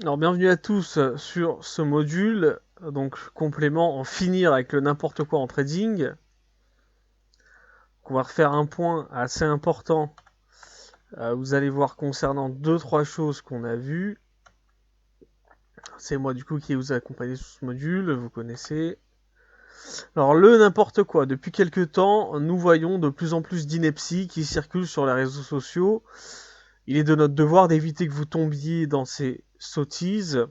Alors bienvenue à tous sur ce module, donc complément en finir avec le n'importe quoi en trading. On va refaire un point assez important, vous allez voir concernant 2-3 choses qu'on a vues. C'est moi du coup qui vous ai accompagné sur ce module, vous connaissez. Alors le n'importe quoi, depuis quelques temps, nous voyons de plus en plus d'inepties qui circulent sur les réseaux sociaux. Il est de notre devoir d'éviter que vous tombiez dans ces sottises.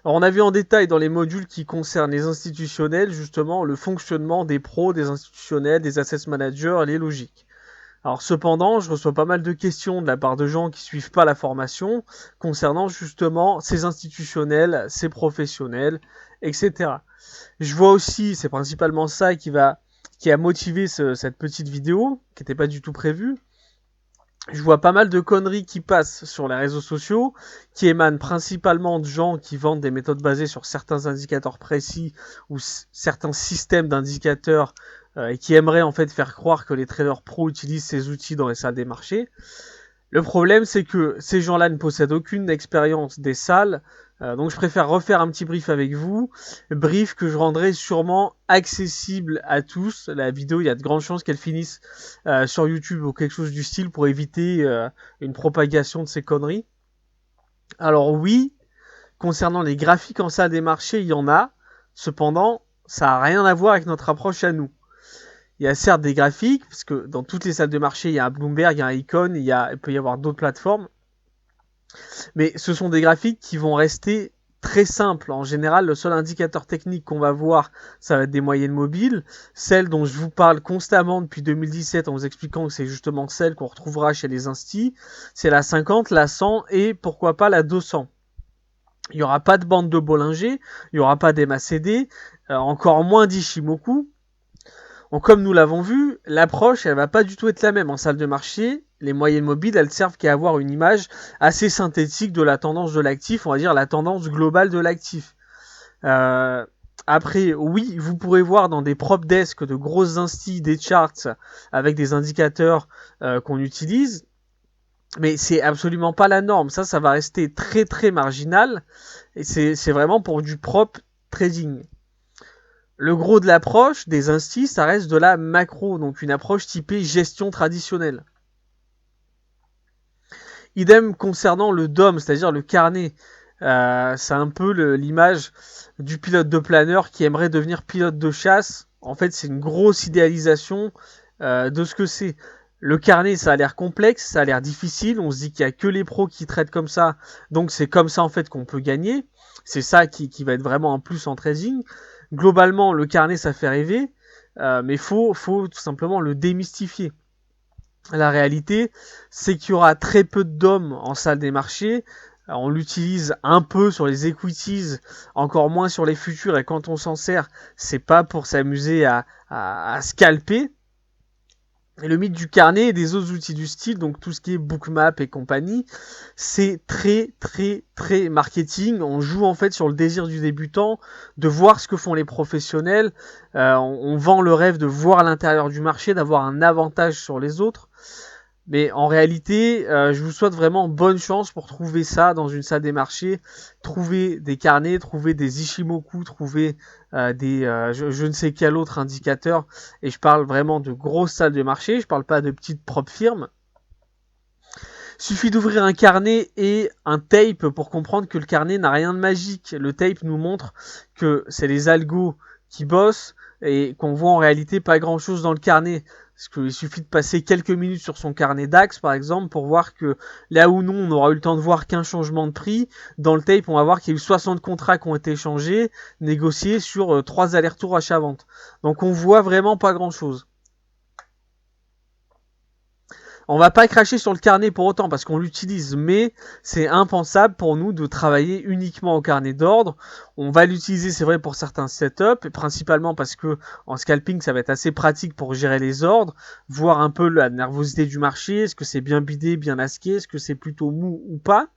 Alors on a vu en détail dans les modules qui concernent les institutionnels, justement, le fonctionnement des pros, des institutionnels, des assets managers et les logiques. Alors cependant, je reçois pas mal de questions de la part de gens qui suivent pas la formation concernant justement ces institutionnels, ces professionnels, etc. Je vois aussi, c'est principalement ça qui a motivé cette petite vidéo, qui n'était pas du tout prévue. Je vois pas mal de conneries qui passent sur les réseaux sociaux, qui émanent principalement de gens qui vendent des méthodes basées sur certains indicateurs précis ou certains systèmes d'indicateurs et qui aimeraient en fait faire croire que les traders pros utilisent ces outils dans les salles des marchés. Le problème, c'est que ces gens-là ne possèdent aucune expérience des salles, donc je préfère refaire un petit brief avec vous, brief que je rendrai sûrement accessible à tous. La vidéo, il y a de grandes chances qu'elle finisse sur YouTube ou quelque chose du style pour éviter une propagation de ces conneries. Alors oui, concernant les graphiques en salle des marchés, il y en a, cependant, ça n'a rien à voir avec notre approche à nous. Il y a certes des graphiques, parce que dans toutes les salles de marché, il y a un Bloomberg, il y a un Icon, il peut y avoir d'autres plateformes, mais ce sont des graphiques qui vont rester très simples. En général, le seul indicateur technique qu'on va voir, ça va être des moyennes mobiles, celles dont je vous parle constamment depuis 2017 en vous expliquant que c'est justement celle qu'on retrouvera chez les instis, c'est la 50, la 100 et pourquoi pas la 200. Il n'y aura pas de bande de Bollinger, il n'y aura pas d'MACD, encore moins d'Ishimoku. Donc, comme nous l'avons vu, l'approche, elle va pas du tout être la même en salle de marché. Les moyennes mobiles, elles servent qu'à avoir une image assez synthétique de la tendance de l'actif, on va dire la tendance globale de l'actif. Euh, Après, oui, vous pourrez voir dans des prop desks de grosses instis, des charts avec des indicateurs qu'on utilise, mais c'est absolument pas la norme. Ça va rester très très marginal et c'est vraiment pour du prop trading. Le gros de l'approche des instis, ça reste de la macro, donc une approche typée gestion traditionnelle. Idem concernant le DOM, c'est-à-dire le carnet. C'est un peu l'image du pilote de planeur qui aimerait devenir pilote de chasse. En fait, c'est une grosse idéalisation de ce que c'est. Le carnet, ça a l'air complexe, ça a l'air difficile. On se dit qu'il n'y a que les pros qui traitent comme ça. Donc, c'est comme ça, en fait, qu'on peut gagner. C'est ça qui va être vraiment un plus en trading. Globalement, le carnet, ça fait rêver. Mais faut tout simplement le démystifier. La réalité, c'est qu'il y aura très peu de DOM en salle des marchés. On l'utilise un peu sur les equities, encore moins sur les futurs, et quand on s'en sert, c'est pas pour s'amuser à scalper. Et le mythe du carnet et des autres outils du style, donc tout ce qui est bookmap et compagnie, c'est très très très marketing. On joue en fait sur le désir du débutant de voir ce que font les professionnels. On vend le rêve de voir à l'intérieur du marché, d'avoir un avantage sur les autres. Mais en réalité, je vous souhaite vraiment bonne chance pour trouver ça dans une salle des marchés, trouver des carnets, trouver des Ishimoku, trouver je ne sais quel autre indicateur. Et je parle vraiment de grosses salles de marché, je parle pas de petites propres firmes. Suffit d'ouvrir un carnet et un tape pour comprendre que le carnet n'a rien de magique. Le tape nous montre que c'est les algos qui bossent et qu'on voit en réalité pas grand chose dans le carnet. Parce qu'il suffit de passer quelques minutes sur son carnet DAX, par exemple, pour voir que là où nous, on aura eu le temps de voir qu'un changement de prix, dans le tape, on va voir qu'il y a eu 60 contrats qui ont été échangés, négociés sur 3 allers-retours achat-vente. Donc on voit vraiment pas grand-chose. On va pas cracher sur le carnet pour autant parce qu'on l'utilise, mais c'est impensable pour nous de travailler uniquement au carnet d'ordre. On va l'utiliser, c'est vrai, pour certains setups, principalement parce que en scalping, ça va être assez pratique pour gérer les ordres, voir un peu la nervosité du marché, est-ce que c'est bien bidé, bien masqué, est-ce que c'est plutôt mou ou pas.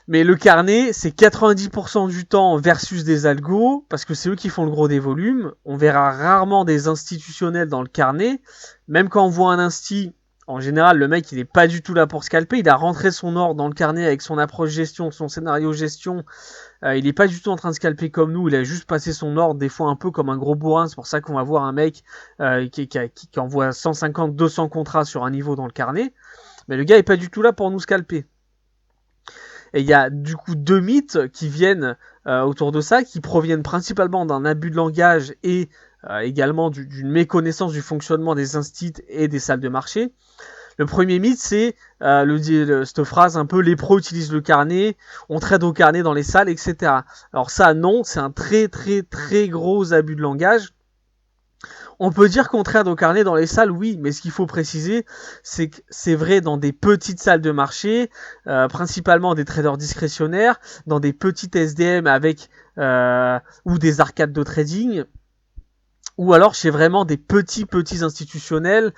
Mais le carnet, c'est 90% du temps versus des algos, parce que c'est eux qui font le gros des volumes. On verra rarement des institutionnels dans le carnet. Même quand on voit un insti, En général, le mec, il est pas du tout là pour scalper. Il a rentré son ordre dans le carnet avec son approche gestion, son scénario gestion. Il est pas du tout en train de scalper comme nous. Il a juste passé son ordre, des fois un peu comme un gros bourrin. C'est pour ça qu'on va voir un mec qui envoie 150, 200 contrats sur un niveau dans le carnet. Mais le gars est pas du tout là pour nous scalper. Et il y a du coup deux mythes qui viennent autour de ça, qui proviennent principalement d'un abus de langage et également d'une méconnaissance du fonctionnement des instituts et des salles de marché. Le premier mythe, c'est cette phrase un peu les pros utilisent le carnet, on trade au carnet dans les salles, etc. Alors ça, non, c'est un très très très gros abus de langage. On peut dire qu'on trade au carnet dans les salles, oui, mais ce qu'il faut préciser, c'est que c'est vrai dans des petites salles de marché, principalement des traders discrétionnaires, dans des petites SDM avec ou des arcades de trading, ou alors chez vraiment des petits institutionnels,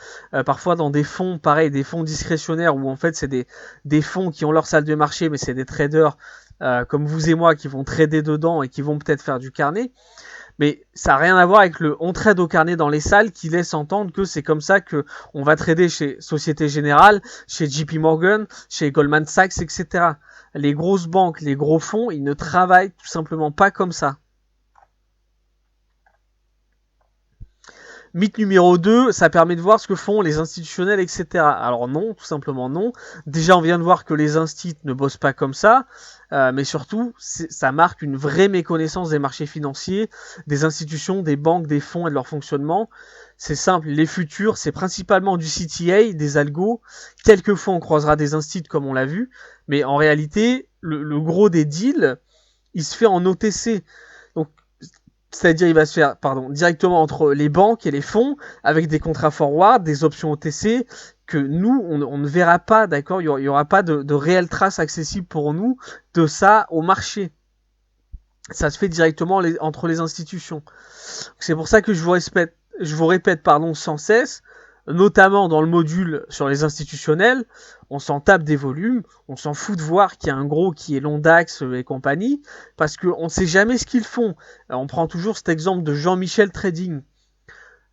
parfois dans des fonds, pareil, des fonds discrétionnaires où en fait c'est des fonds qui ont leur salle de marché, mais c'est des traders comme vous et moi qui vont trader dedans et qui vont peut-être faire du carnet. Mais ça n'a rien à voir avec le on trade au carnet dans les salles qui laisse entendre que c'est comme ça que on va trader chez Société Générale, chez JP Morgan, chez Goldman Sachs, etc. Les grosses banques, les gros fonds, ils ne travaillent tout simplement pas comme ça. Mythe numéro 2, ça permet de voir ce que font les institutionnels, etc. Alors non, tout simplement non. Déjà, on vient de voir que les instituts ne bossent pas comme ça, mais surtout, ça marque une vraie méconnaissance des marchés financiers, des institutions, des banques, des fonds et de leur fonctionnement. C'est simple, les futurs, c'est principalement du CTA, des algos. Quelquefois, on croisera des instituts comme on l'a vu, mais en réalité, le gros des deals, il se fait en OTC. Donc, c'est-à-dire, il va se faire directement entre les banques et les fonds, avec des contrats forward, des options OTC, que nous, on ne verra pas, d'accord. Il n'y aura pas de réelle trace accessible pour nous de ça au marché. Ça se fait directement entre les institutions. C'est pour ça que je vous répète sans cesse, notamment dans le module sur les institutionnels, on s'en tape des volumes, on s'en fout de voir qu'il y a un gros qui est long DAX et compagnie, parce qu'on ne sait jamais ce qu'ils font. On prend toujours cet exemple de Jean-Michel Trading.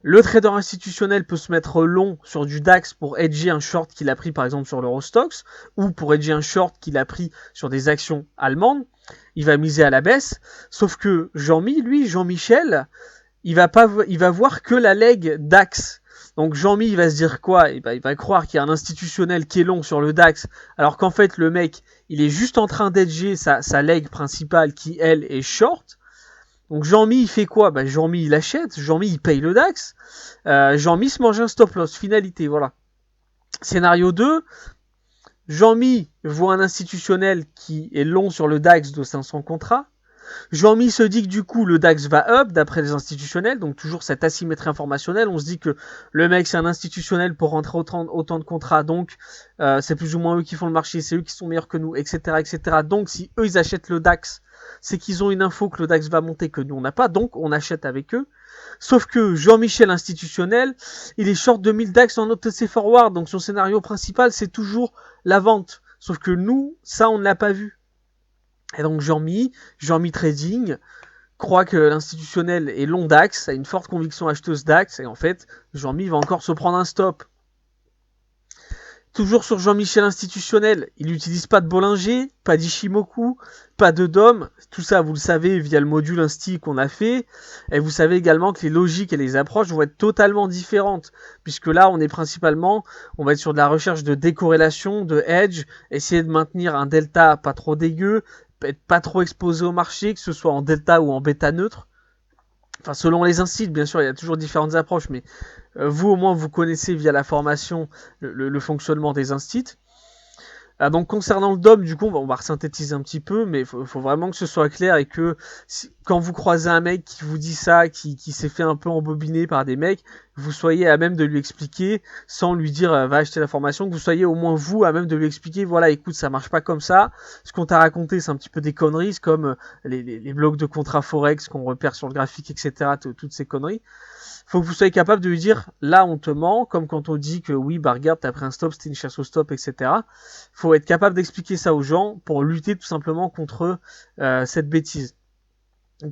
Le trader institutionnel peut se mettre long sur du DAX pour hedger un short qu'il a pris par exemple sur l'Eurostoxx, ou pour hedger un short qu'il a pris sur des actions allemandes. Il va miser à la baisse, sauf que Jean-Michel, il va voir que la leg DAX. Donc Jean-Mi, il va se dire quoi ? Il va croire qu'il y a un institutionnel qui est long sur le DAX, alors qu'en fait le mec, il est juste en train d'edger sa leg principale qui, elle, est short. Donc Jean-Mi, il fait quoi ? Jean-Mi, il achète, Jean-Mi, il paye le DAX, Jean-Mi se mange un stop loss, finalité, voilà. Scénario 2, Jean-Mi voit un institutionnel qui est long sur le DAX de 500 contrats. Jean-Mi se dit que du coup le DAX va up d'après les institutionnels, donc toujours cette asymétrie informationnelle. On se dit que le mec c'est un institutionnel pour rentrer autant de contrats, donc c'est plus ou moins eux qui font le marché, c'est eux qui sont meilleurs que nous, etc., etc. Donc si eux ils achètent le DAX, c'est qu'ils ont une info que le DAX va monter que nous on n'a pas, donc on achète avec eux. Sauf que Jean-Michel institutionnel, il est short 2000 DAX en OTC forward, donc son scénario principal c'est toujours la vente. Sauf que nous, ça on ne l'a pas vu. Et donc Jean-Mi Trading croit que l'institutionnel est long DAX, a une forte conviction acheteuse DAX, et en fait, Jean-Mi va encore se prendre un stop. Toujours sur Jean-Michel institutionnel, il n'utilise pas de Bollinger, pas d'Ishimoku, pas de DOM, tout ça vous le savez via le module Insti qu'on a fait, et vous savez également que les logiques et les approches vont être totalement différentes, puisque là on va être sur de la recherche de décorrélation, de hedge, essayer de maintenir un delta pas trop dégueu, être pas trop exposé au marché, que ce soit en delta ou en bêta neutre. Enfin, selon les instituts, bien sûr, il y a toujours différentes approches, mais vous, au moins, vous connaissez via la formation le fonctionnement des instituts. Donc concernant le DOM, du coup, on va resynthétiser un petit peu, mais faut vraiment que ce soit clair et que quand vous croisez un mec qui vous dit ça, qui s'est fait un peu embobiner par des mecs, vous soyez à même de lui expliquer, sans lui dire va acheter la formation, que vous soyez au moins vous à même de lui expliquer, voilà, écoute, ça marche pas comme ça, ce qu'on t'a raconté c'est un petit peu des conneries, comme les blocs de contrats forex qu'on repère sur le graphique, etc., toutes ces conneries. Faut que vous soyez capable de lui dire, là on te ment, comme quand on dit que oui, regarde, t'as pris un stop, c'était une chasse au stop, etc. Faut être capable d'expliquer ça aux gens pour lutter tout simplement contre cette bêtise.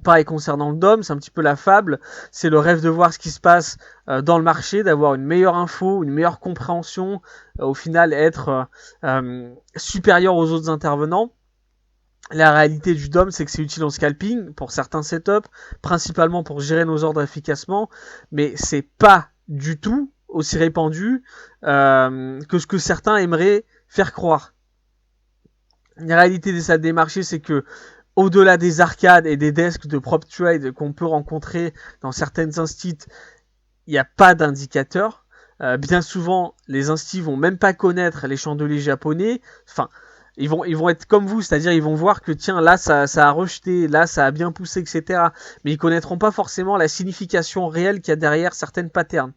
Pareil concernant le DOM, c'est un petit peu la fable, c'est le rêve de voir ce qui se passe dans le marché, d'avoir une meilleure info, une meilleure compréhension, au final être supérieur aux autres intervenants. La réalité du DOM, c'est que c'est utile en scalping pour certains setups, principalement pour gérer nos ordres efficacement, mais c'est pas du tout aussi répandu que ce que certains aimeraient faire croire. La réalité des salles des marchés, c'est que au-delà des arcades et des desks de prop trade qu'on peut rencontrer dans certaines instits, il n'y a pas d'indicateur. Bien souvent, les instis vont même pas connaître les chandeliers japonais. Enfin, ils vont être comme vous, c'est-à-dire ils vont voir que tiens, là ça a rejeté, là ça a bien poussé, etc. Mais ils connaîtront pas forcément la signification réelle qu'il y a derrière certaines patterns.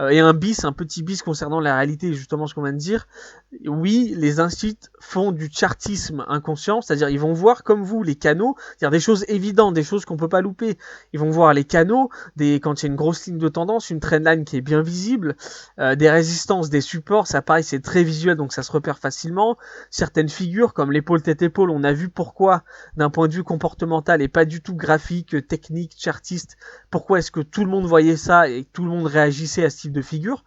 Et un petit bis concernant la réalité, justement ce qu'on vient de dire. Oui, les instituts font du chartisme inconscient, c'est-à-dire ils vont voir comme vous les canaux, c'est-à-dire des choses évidentes, des choses qu'on peut pas louper. Ils vont voir les canaux, quand il y a une grosse ligne de tendance, une trendline qui est bien visible, des résistances, des supports, ça pareil c'est très visuel donc ça se repère facilement. Certaines figures comme l'épaule tête-épaule, on a vu pourquoi d'un point de vue comportemental et pas du tout graphique, technique, chartiste, pourquoi est-ce que tout le monde voyait ça et tout le monde réagissait à ce type de figure.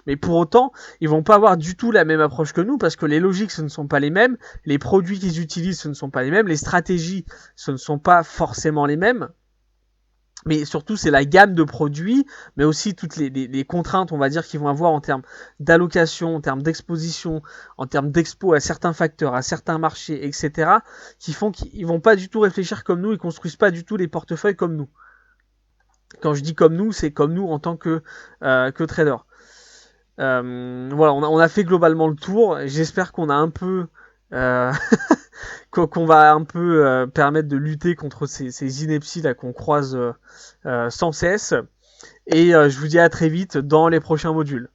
Mais pour autant, ils vont pas avoir du tout la même approche que nous parce que les logiques ce ne sont pas les mêmes, les produits qu'ils utilisent ce ne sont pas les mêmes, les stratégies ce ne sont pas forcément les mêmes. Mais surtout, c'est la gamme de produits, mais aussi toutes les contraintes, on va dire, qu'ils vont avoir en termes d'allocation, en termes d'exposition, en termes d'expo à certains facteurs, à certains marchés, etc., qui font qu'ils vont pas du tout réfléchir comme nous, ils construisent pas du tout les portefeuilles comme nous. Quand je dis comme nous, c'est comme nous en tant que trader. Voilà, on a fait globalement le tour. J'espère qu'on a un peu qu'on va un peu permettre de lutter contre ces inepties là qu'on croise sans cesse. Et je vous dis à très vite dans les prochains modules.